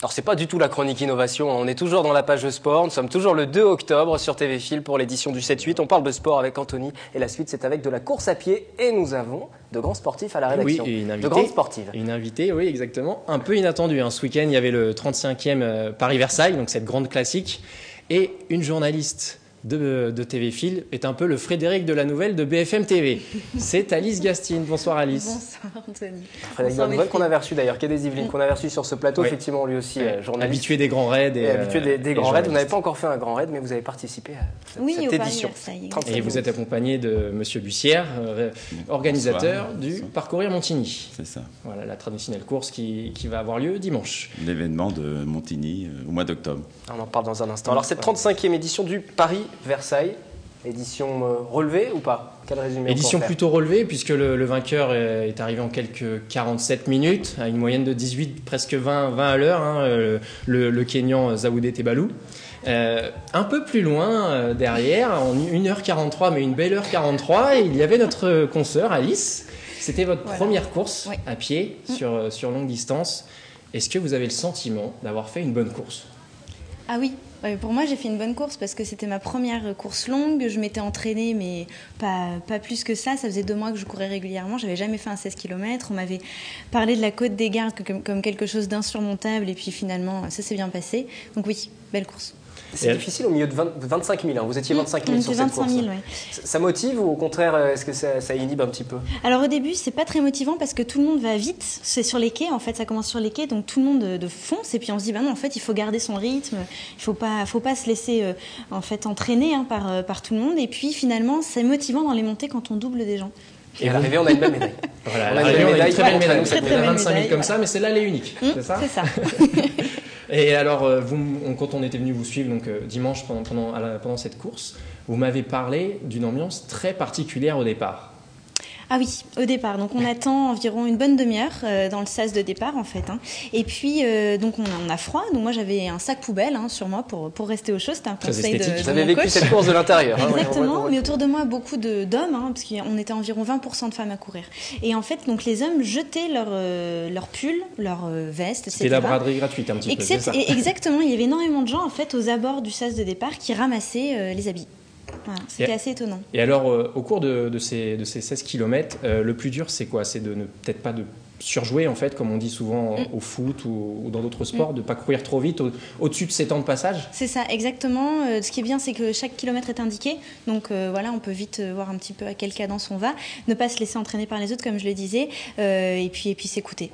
Alors c'est pas du tout la chronique innovation, on est toujours dans la page de sport, nous sommes toujours le 2 octobre sur TV Fil pour l'édition du 7-8, on parle de sport avec Anthony et la suite c'est avec de la course à pied et nous avons de grands sportifs à la rédaction. Oui, et une invitée, de grandes sportives. Une invitée, oui exactement, un peu inattendue. Ce week-end il y avait le 35e Paris-Versailles, donc cette grande classique, et une journaliste de TV Fil est un peu le Frédéric de la Nouvelle de BFM TV. C'est Alice Gastine. Bonsoir Alice. Bonsoir Anthony. Frédéric de la Nouvelle qu'on avait reçu d'ailleurs, qui est des Yvelines, qu'on avait reçu sur ce plateau, oui. Effectivement lui aussi journaliste. Habitué des grands raids. Habitué des grands raids. Vous n'avez pas encore fait un grand raid, mais vous avez participé à cette édition. Et vous êtes accompagné de Monsieur Bussière, organisateur du Parcourir Montigny. C'est ça. Voilà la traditionnelle course qui va avoir lieu dimanche. L'événement de Montigny au mois d'octobre. On en parle dans un instant. Alors cette 35e édition du Paris-Versailles, édition relevée ou pas? Quel résumé? Édition plutôt relevée puisque le vainqueur est arrivé en quelques 47 minutes à une moyenne de 18, presque 20 à l'heure, le Kényan Zaoudé Tebalou. Un peu plus loin derrière, en 1h43, mais une belle heure 43, il y avait notre consoeur Alice. C'était votre première course à pied sur longue distance. Est-ce que vous avez le sentiment d'avoir fait une bonne course? Ah oui, pour moi j'ai fait une bonne course parce que c'était ma première course longue. Je m'étais entraînée mais pas plus que ça. Ça faisait 2 mois que je courais régulièrement. J'avais jamais fait un 16 km. On m'avait parlé de la Côte des Gardes comme quelque chose d'insurmontable et puis finalement ça s'est bien passé. Donc oui, belle course. C'est difficile au milieu de 25 000. Vous étiez 25 000 sur cette course. 25 000, ouais. Ça motive ou au contraire, est-ce que ça inhibe un petit peu? Alors au début, c'est pas très motivant parce que tout le monde va vite. C'est sur les quais, en fait, ça commence sur les quais, donc tout le monde fonce. Et puis on se dit, bah non, en fait, il faut garder son rythme. Il faut pas se laisser en fait entraîner par tout le monde. Et puis finalement, c'est motivant dans les montées quand on double des gens. Et à l'arrivée, on a une belle médaille. Voilà, à l'arrivée, on a une très belle médaille. Très belle 25 000 médaille, comme ça, mais celle-là, elle est unique. C'est ça? C'est ça. Et alors, quand on était venu vous suivre donc, dimanche pendant cette course, vous m'avez parlé d'une ambiance très particulière au départ. Ah oui, au départ. Donc on attend environ une bonne demi-heure dans le sas de départ en fait. Et puis donc on a froid. Donc moi j'avais un sac poubelle sur moi pour rester au chaud. C'était un conseil de Vous avez vécu cette course de l'intérieur. Exactement. Mais autour de moi beaucoup d'hommes parce qu'on était environ 20% de femmes à courir. Et en fait donc les hommes jetaient leur pull, leur veste, etc. C'était la braderie gratuite un petit peu. C'est ça. Et exactement. Il y avait énormément de gens en fait aux abords du sas de départ qui ramassaient les habits. Voilà, c'était assez étonnant. Et alors, au cours de ces 16 km, le plus dur, c'est quoi? C'est de peut-être pas de surjouer, en fait, comme on dit souvent au foot ou dans d'autres sports, de ne pas courir trop vite au-dessus de ces temps de passage? C'est ça, exactement. Ce qui est bien, c'est que chaque kilomètre est indiqué. Donc voilà, on peut vite voir un petit peu à quelle cadence on va. Ne pas se laisser entraîner par les autres, comme je le disais, et puis s'écouter.